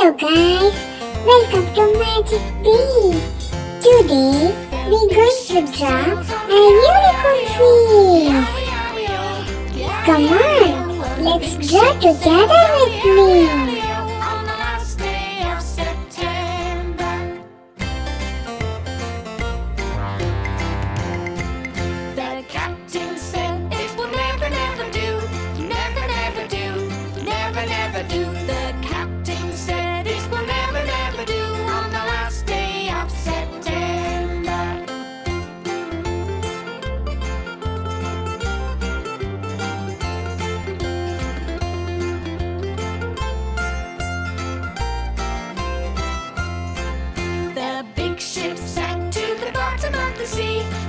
Hello guys, welcome to Magic Bee. Today we're going to draw a unicorn fish. Come on, let's draw together with me.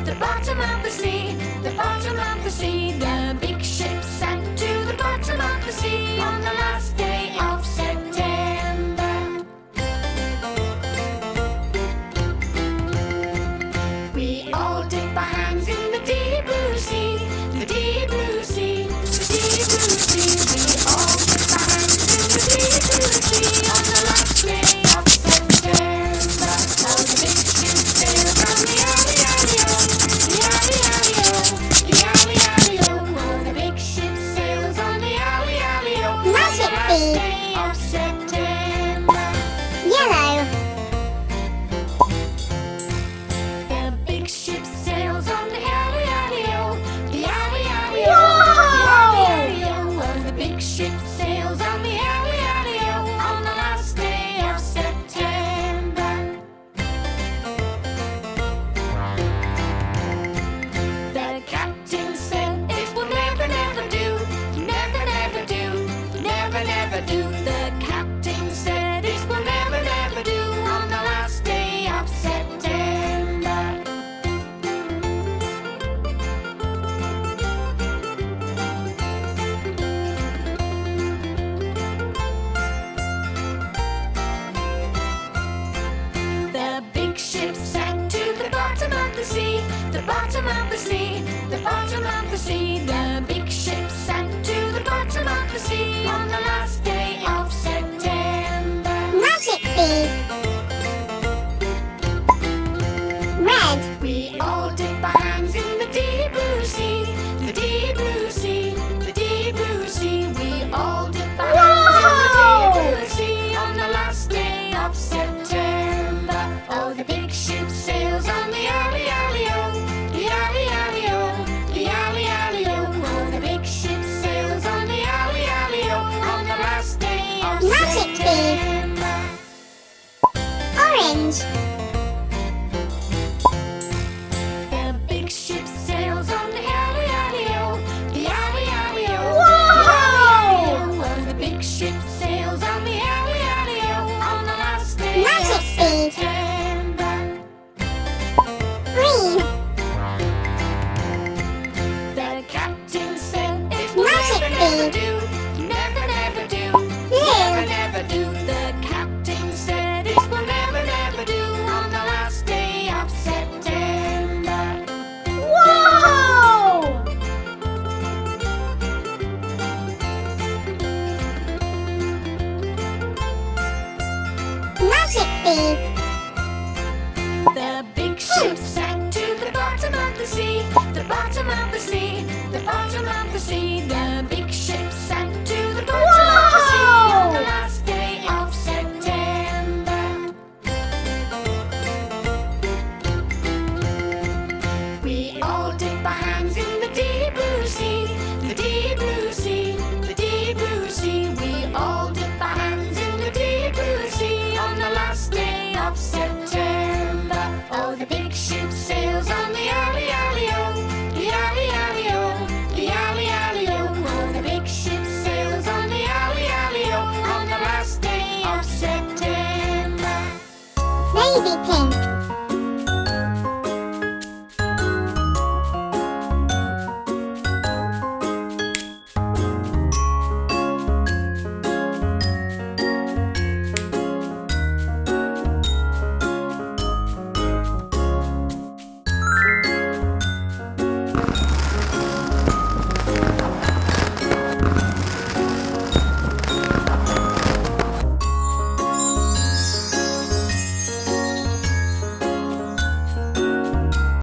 The bottom of the sea, the bottom of the sea. The big ship sank to the bottom of the sea on the last day of September. We all dip our hands in the deep blue sea, the deep blue sea, the deep blue sea. We all dip our hands in the deep blue sea on the last day of September. Oh, the big ship sails on the alley, alley, oh. Yellow. The big ship sails on the alley, alley, oh. The alley, alley, oh. The big ship sails on the alley, alley, oh. On the last day of September. The captain said it will never, never do. Never, never do. Never, never do. The captain said it will never, never do on the last day of September. The big ship sank to the bottom of the sea, the bottom of the sea, the bottom of the sea. The big ship sank to the bottom of the sea on the last day of September. Magic Bee. Red. We all dip our hands in the deep blue sea, the deep blue sea, the deep blue sea. We all dip our hands in the deep blue sea on the last day of September. Oh, the big ship sails on the alley, alley, oh. The alley, alley, oh. The alley, alley, oh. Oh, the big ship sails on the alley, alley, oh. On the last day of Magic Bee. September. Orange. The big ship sails on the alley, alley, oh. The alley, alley, oh. Oh, the big ship sails on the alley, alley, oh. On the last day Magic of Bee. September. Green. The captain said it will Magic never, never Bee. do. Never, never do. Blue. Never, never do. The captain said it will never, never do on the last day of September. Whoa! Magic Bee. The big ship sank to the bottom of the sea, the bottom of the sea, the bottom of the sea. The